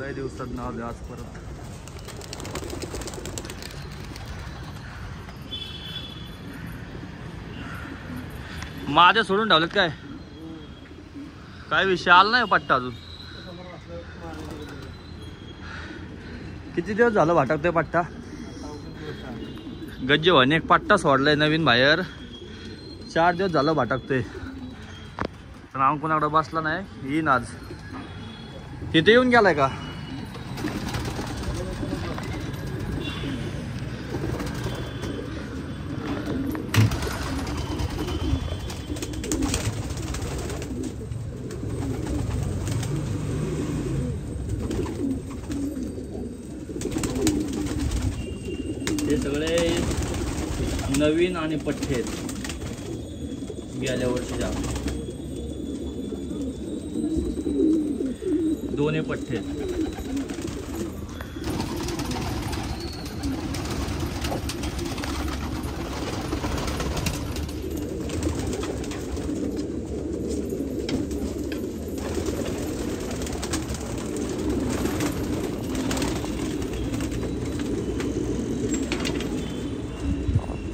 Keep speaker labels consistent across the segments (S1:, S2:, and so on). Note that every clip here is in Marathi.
S1: लय दिवसात ना आलो आज परत. माझ्या सोडून ठेवलेत काय? काय विषय आला नाही पट्टा अजून. किती दिवस झालं भाटकतोय पट्टा? गज्जे म्हणे एक पट्टा सोडलाय नवीन बाहेर, 4 दिवस झालं भाटकतोय. नाव कोणाकडे बसला नाही. येईन आज. तिथे येऊन गेलाय का? हे सगळे नवीन आणि पठ्ठे आहेत गेल्या वर्षीच्या. दोन्ही पठ्ठे आहेत.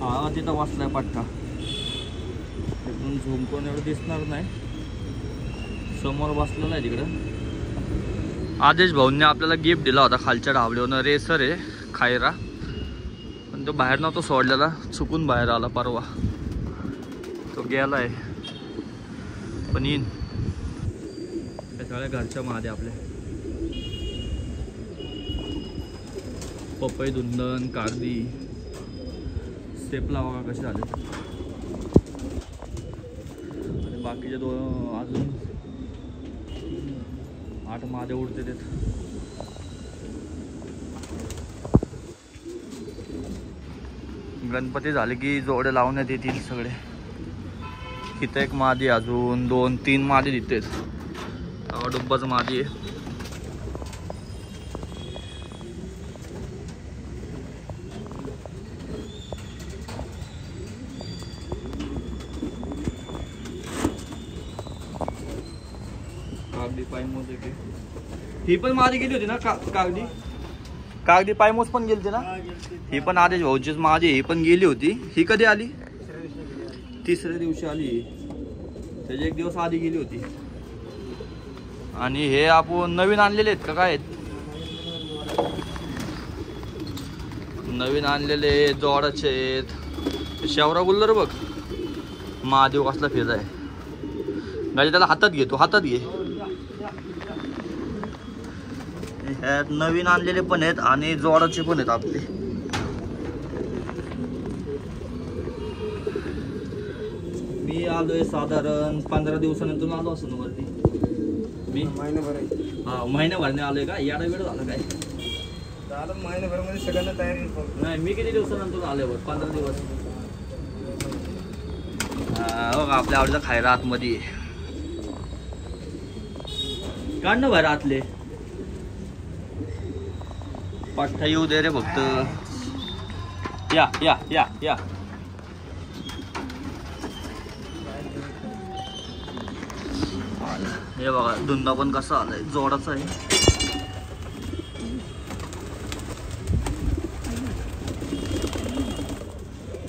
S1: हा तिथं वाचलाय पट्टा. तिथून झूम कोण एवढं दिसणार नाही. समोर बसलेला आहे तिकडं. आदेश भाऊंनी आपल्याला गिफ्ट दिला होता खालच्या ढाबळीवरून. रेसर आहे खायरा, पण तो बाहेर नव्हता सोडलेला, चुकून बाहेर आला परवा. तो गेलाय पण येईन. त्या सगळ्या घरच्या महादे आपल्या. पपई, धुंदन, कारदी, स्टेपला बघा कसे झाले. आणि बाकीचे अजून 8 महादेव उडते ते. गणपती झाले की जोडे लावण्यात येतील सगळे. इथं एक मादी, अजून 2-3 मादी तिथे. डुब्बाचं मादी आहे. कागदी पायमोज आहे. ही पण मादी गेली होती ना कागदी पायमोज पण गेली होती ना. ही पण आदेश भाऊचीच मादी. ही पण गेली होती. ही कधी आली? 3ऱ्या दिवशी आली. त्याच्या 1 दिवस आधी गेली होती. आणि हे आपण नवीन आणलेले आहेत का काय? नवीन आणलेले जोडाचे आहेत. शेवरा गुल्लर बघ. महादेव कसला फेज आहे. गाडी त्याला हातात घे, तू हातात घे. ह्यात नवीन आणलेले पण आहेत आणि जोडाचे पण आहेत आपले. मी आलोय साधारण 15 दिवसानंतर आलो असं वरती. मी महिनाभर महिनाभरने आलोय का? याडा वेळ झाला काय? महिनाभर मध्ये सगळ्यांना तयारी नाही. मी किती दिवसानंतर आलोय बघ? 15 दिवस. हो का? आपल्या आवडीचा खायला आतमध्ये काढ ना बाहेर आतले. पठ्ठा येऊ दे रे फक्त. या या या या. हे बघा धुंदा पण कसा आलाय. जोडाचा आहे.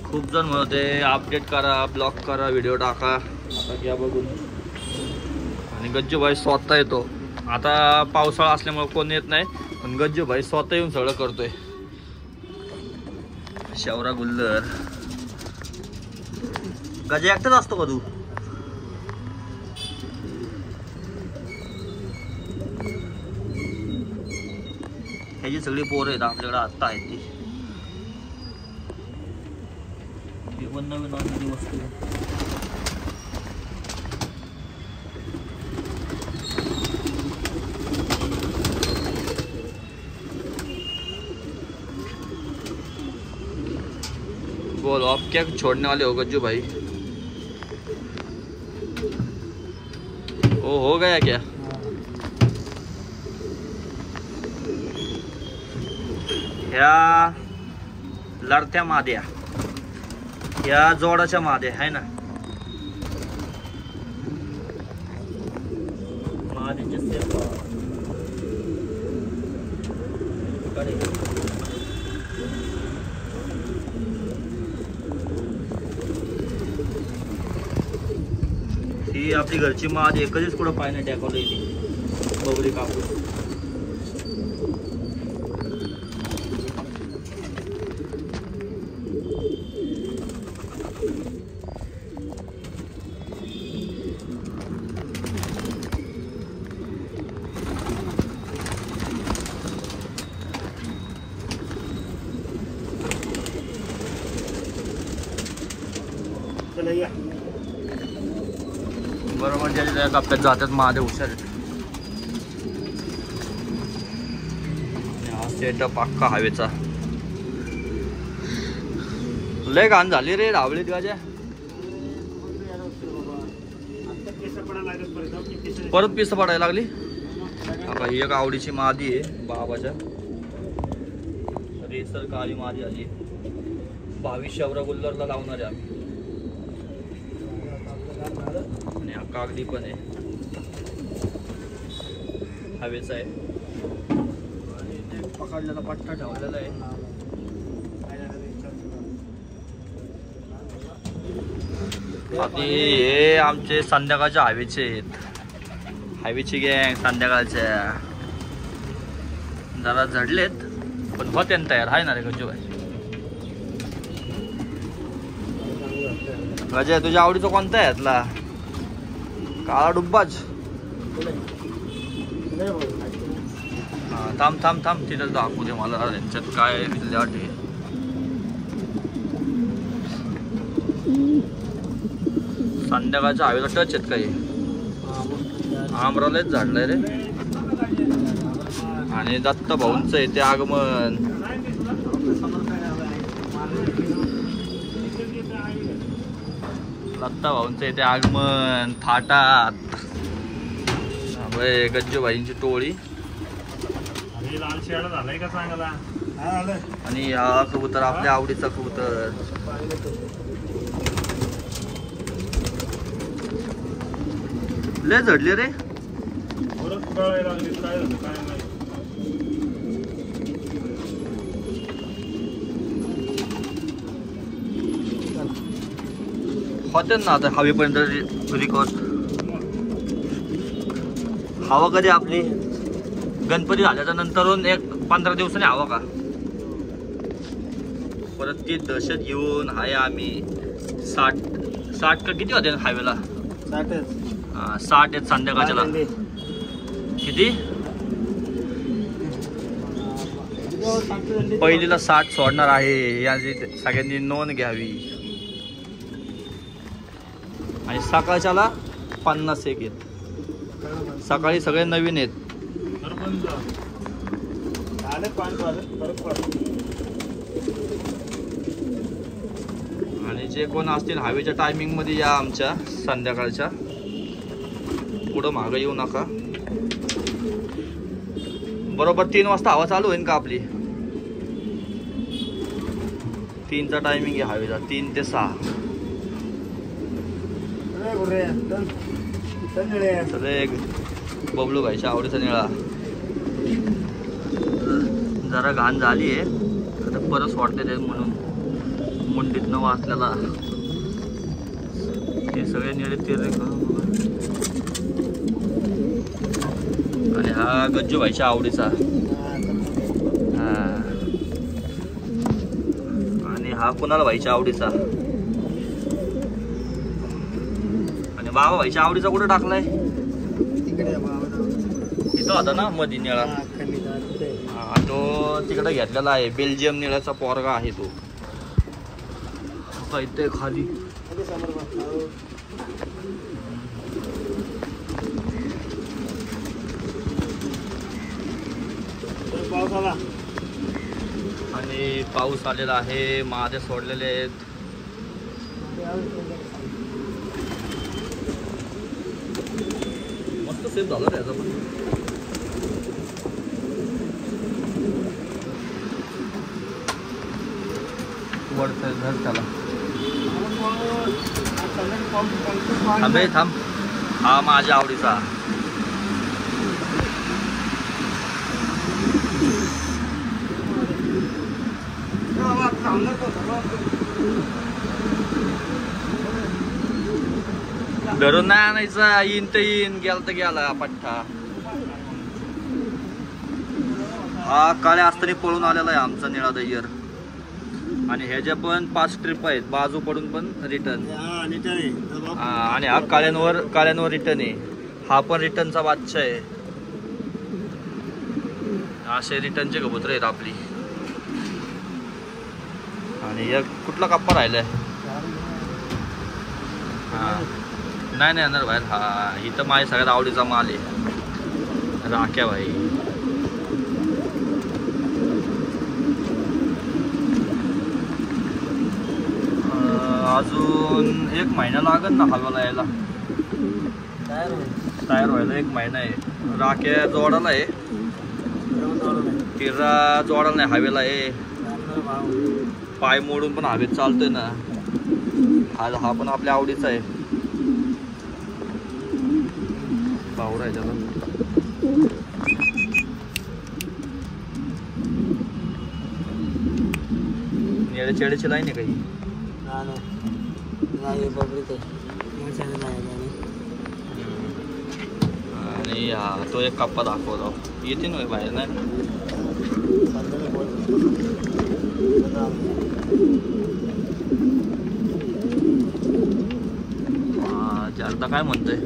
S1: खूप जण म्हणते अपडेट करा, ब्लॉक करा, व्हिडिओ टाका. आता घ्या बघून. आणि गज्जूभाई स्वतः येतो. आता पावसाळा असल्यामुळे कोण येत नाही, पण गज्जूभाई स्वतः येऊन सगळं करतोय. शेवरा गुल्लर. गजे एकटाच असतो का तू? ह्याची सगळी पोरं आहेत आपल्याकडे आत्ता आहेत ती. पण नवीन आणलेली वस्तू. बोलो आप क्या छोड़ने वाले हो गज्जू भाई? ओ हो गया क्या? ह्या लढत्या माद्या, ह्या जोडाच्या माद्या आहे ना. माद्याचे ही आपली घरची माद एकच कुठं पाय नाही टाकवलं ती बबरी कापूस. बरोबर ज्या कप्प्यात जातात महादेव हुशार आहेत. हा सेटअप अख्खा हवेचा. लय घाण झाली रे रावळी दिवाच्या. परत पिस पडायला लागली. आता ही एक आवडीची मादी आहे बाबाच्या. रेसर काळी मादी आली. 2200 गुल्लरला लावणार आहे आम्ही. आणि हा कागदी पण आहे हवेचा आहे. आणि ते पकडलेला पट्टा ठेवलेला आहे. आणि हे आमचे संध्याकाळच्या हवेचे आहेत. हवेची गँग संध्याकाळच्या जरा झडलेत पण होते ना तयार. आहे ना रे गज्जू भाई. गजे तुझ्या आवडीचा कोणता आहे यातला? काळा डुब्बाच. हा थांब थांब थांब तिथं दाखवू दे मला यांच्यात काय विल्हेवाट आहे. संध्याकाळच्या हवेला टच आहेत काही. आमरालाच झाडलंय रे. आणि दत्त भाऊंचं आहे ते आगमन. दत्ता भाऊंचं इथे आगमन थाटात. गज्जू भाईंची टोळी. आणि हा कबूतर आपल्या आवडीचा कबूतर. लय झडले रे. होते ना आता हवेपर्यंत रिकॉर्ड. हवा कधी आपली गणपती झाल्याच्या नंतरून एक 15 दिवसांनी हवा का. परत ती दहशत घेऊन आहे आम्ही. 60 का किती होते हायवेला? 60 आहेत संध्याकाळच्याला. किती? पहिलीला 60 सोडणार आहे. याची सगळ्यांनी नोंद घ्यावी. आणि सकाळच्याला 50 एक आहेत. सकाळी सगळे नवीन आहेत. आणि जे कोण असतील हवेच्या टायमिंग मध्ये या आमच्या संध्याकाळच्या. पुढं मागं येऊ नका. बरोबर 3 वाजता हवा चालू होईल का आपली? 3चा टायमिंग आहे हवेचा. 3 ते 6. सगळे बबलू भाईच्या आवडीचा निळा. जरा घाण झाली आहे आता परत वाटते ते म्हणून मुंडीत न वाचलेला. हे सगळे निळे तिरले. आणि हा गज्जू भाईच्या आवडीचा. हा आणि हा कुणाला भाईच्या आवडीचा. आणि बाबा भाईच्या आवडीचा कुठे टाकलाय? इथं होता ना मधी निळा. हा तो तिकडे घेतलेला आहे. बेल्जियम निळ्याचा पोरगा आहे तो. इथे खाली आणि पाऊस आलेला आहे. महादेव सोडलेले आहेत. मस्त सेफ झालं त्याचं पण. वरचं घर त्याला थांबे थांब. हा माझ्या आवडीचा. घरून नाही आणायचा, येईन तर येईन, गेला तर गेला पट्टा. हा काळ्या असताना पळून आलेला आहे आमचा निळा दैयर. आणि ह्याच्या पण 5 ट्रिप आहेत, बाजू पडून पण रिटर्न. आणि हा काळ्यांवर रिटर्न आहे. हा पण रिटर्नचा बादशाह आहे. असे रिटर्नचे कबूतर आहेत आपली. आणि एक कुठला कप्पा राहिलाय? हा नाही येणार बाहेर. हा इथं माझ्या सगळ्यात आवडीचा माल आहे, राख्या भाई. अजून 1 महिना लागेल ना हलवायला यायला, तयार व्हायला 1 महिना आहे. राख्या जोडाला आहे, किर्रा जोडाला नाही, हवेला आहे. पाय मोडून पण हवेत चालतोय ना. हा पण आपल्या आवडीचा आहे, बावरा आहे त्याला. नेडे चेडेची लाईन आहे काही. आणि हा तो एक कप्पा दाखवतो, येते ना बाहेर. नाही जालता काय म्हणतोय?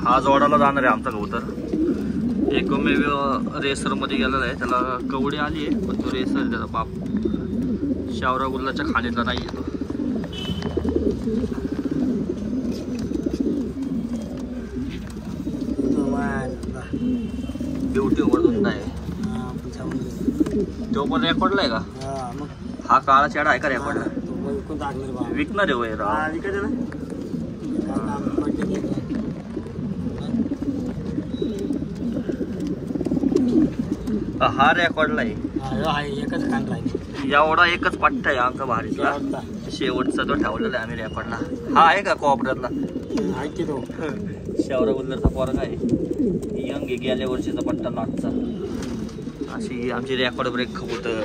S1: हा जोडाला जाणार आहे आमचा कबूतर. एकमेव रेसर मध्ये गेलेला आहे, त्याला कवडी आली आहे पण तो रेसर त्याचा बाप शावरा गुल्लाच्या खाणीतला नाही येतो. ब्युटी ओव्हर आहे तो पण रेकॉर्डला आहे का? हा काळा चेडा आहे का रेकॉर्डला? विकणार आहे वय हा रेकॉर्डला आहे. एवढा एकच पट्टा आहे आमचा भारीतला, शेवटचा तो ठेवलेला आहे आम्ही रेकॉर्डला. हा आहे का कोऑपरेटरला? शावरा गुल्लरचा पोरगा आहे, यंग आहे, गेल्या वर्षीचा पट्टा लागचा. अशी आमची रेकॉर्ड ब्रेक कबूतर.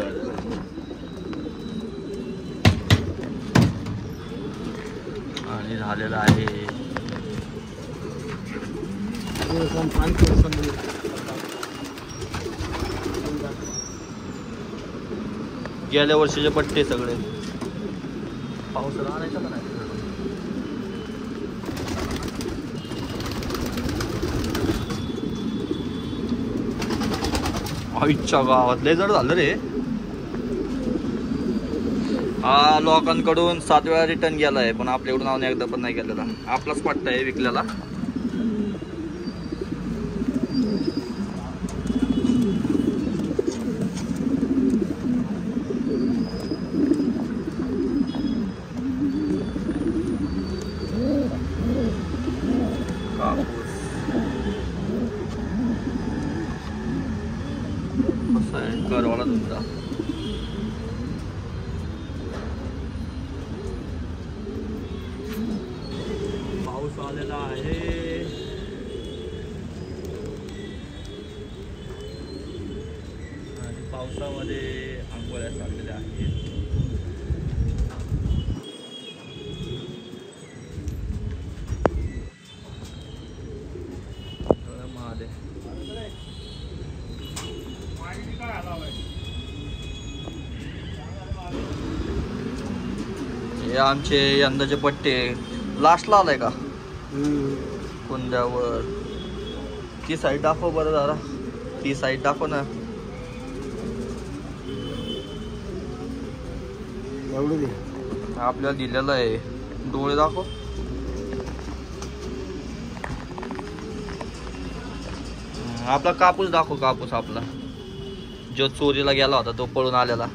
S1: आणि झालेला आहे गेल्या वर्षीचे पट्टे सगळे. पावसाला आणायचं का नाही? आईच्या गावात लय जड झालं रे. हा लोकांकडून 7 वेळा रिटर्न गेलाय, पण आपल्याकडून आऊन एकदा पण नाही गेलेला. आपलाच पट्टा आहे विकलेला. करवाला तुमचा पाऊस आलेला आहे. आणि पावसामध्ये आंघोळ्या चाललेल्या आहेत. हे आमचे यंदाचे पट्टे लास्टला आलाय का कुंद्यावर? ती साईड दाखव बरं जरा, ती साईड दाखव ना. आपल्याला दिलेलं आहे, डोळे दाखव. आपला कापूस दाखव, कापूस आपला जो चोरीला गेला होता तो पळून आलेला.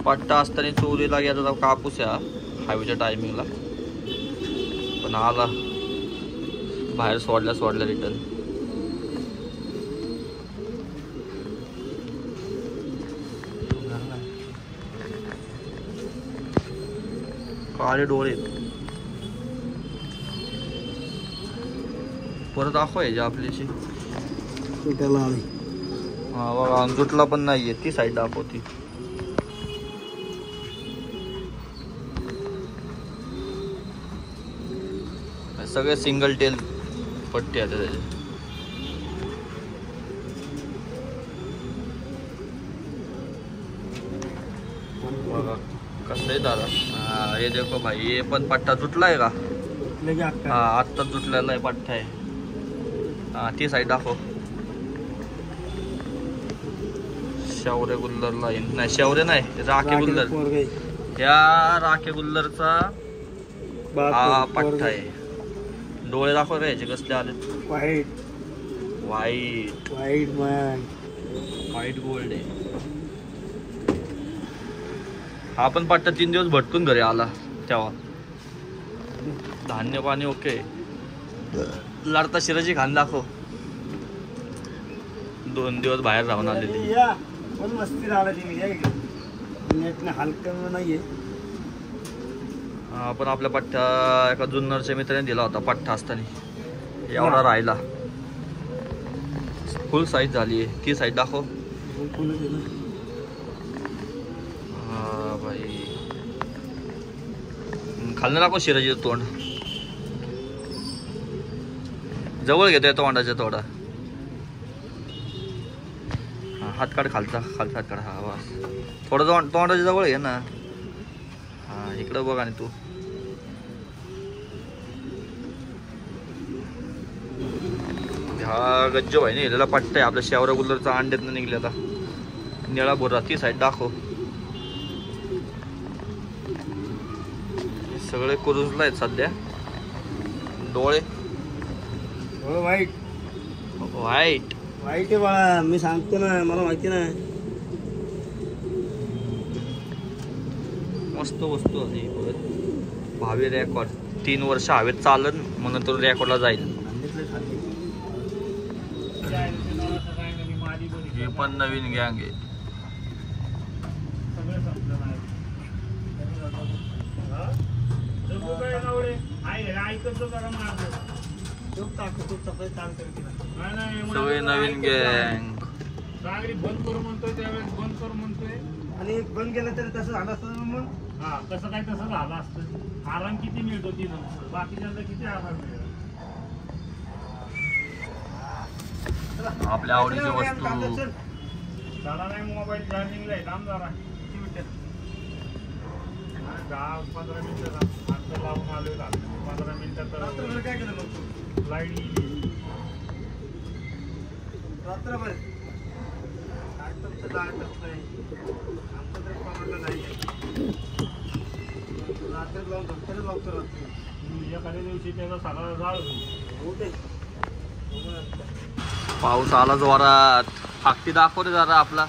S1: पट्टा असताना चोरीला गेला कापूस या हायवेच्या टायमिंगला, पण आला बाहेर सोडल्या रिटर्न. काळे डोळे परत दाखवायचे आपल्याशी.
S2: तुटायला आली.
S1: हा बघा तुटला पण नाहीये. ती साईड दाखवती. सगळे सिंगल टेल पट्टी आहेत त्याचे. बघा कसं आहे दादा. हे देखो भाई हे पण पट्टा तुटलाय का. हा आत्ता तुटलेला आहे पट्टा आहे. हा ती साईड दाखव. शौर्य गुल्लर लाईन नाही. शौर्य नाही राखे गुल्लर. या राखे गुल्लरचा हा पट्टा आहे. डोळे दाखव रे याचे कसले आले.
S2: White
S1: white
S2: white man.
S1: White gold आहे. हा पण पट्टा 3 दिवस भटकून घरी आला तेव्हा. धान्य पाणी ओके. लाडता शिराची खान दाखव. 2 दिवस बाहेर राहून आलेली.
S2: पण मस्ती राहिली. नेटने हलकं नाहीये.
S1: पण आपल्या पट्टा एका जुन्नरच्या मित्राने दिला होता पट्टा असताना. एवढा राहिला. फुल साईज झाली आहे. ती साईड दाखव. हा भाई खालनं दाखव शिराजी तोंड. जवळ घेतोय तोंडाच्या थोडा. हात काढ खालचा. खालचा हात काढ. हा बस थोडं तोंडाच्या जवळ घे ना. हा इकडं बघ. आणि तू हा गज्जो भाई नेलेला पट्टा आहे आपल्या शौर्य गुल्लरचा. अंड्यातनं निघलेला निळा भुरा. ती साईड दाखव. सगळे कुरुजला आहेत सध्या. डोळे
S2: व्हाईट
S1: व्हाईट
S2: व्हाईट आहे बाळा. मी सांगतो ना मला माहिती ना.
S1: मस्त वस्तू आहे. परत भावी रेकॉर्ड 3 वर्ष हवेत चालन म्हणून तो रेकॉर्डला जाईल. हे पण नवीन गँग आहे. सगळे नवीन गँग.
S2: बंद करू म्हणतोय त्यावेळेस बंद करू म्हणतोय. आणि बंद केलं तरी तसं झालं असतं मग. हा कसं काय तसं झालं असतं. आराम किती मिळतो तिथं. बाकीच्यांना किती आराम मिळतो.
S1: आपल्या आवडीची वस्तू.
S2: झाला नाही मोबाईल चार्जिंगला आहे. काम जरा 10-15 मिनिटं आता लावून आलोय. 15 मिनिटात काय केलं मग. लाईट गेली रात्रभर. रात्र लावून झोपतच लावतो. एखाद्या दिवशी त्याचा सगळा जाळ होते.
S1: पाऊस आला जोरात. फाकती दाखव रे जरा आपला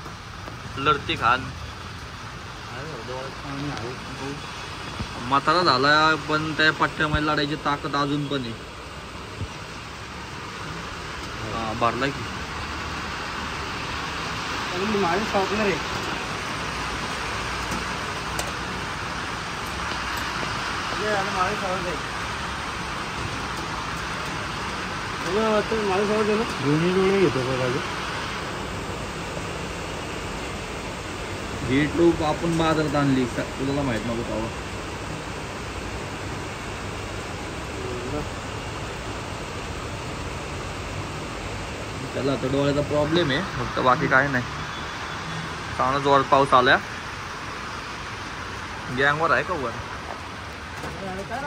S1: लढती खान. म्हातारा झाला पण त्या पट्ट्यामध्ये लढायची ताकद अजून पण आहे. भरला की
S2: माझे शॉपनर आहे. माझे सवड आहे. माझे सवड आहे ना. दोन्ही डोळे घेतो का.
S1: ही ट्यूब आपण बाजारात आणली. तुला माहित नव्हतं तेव्हा. त्याला आता डोळ्याचा प्रॉब्लेम आहे फक्त. बाकी काही नाही. चांगला जोरात पाऊस आला. गँगवर आहे का वर.
S2: काय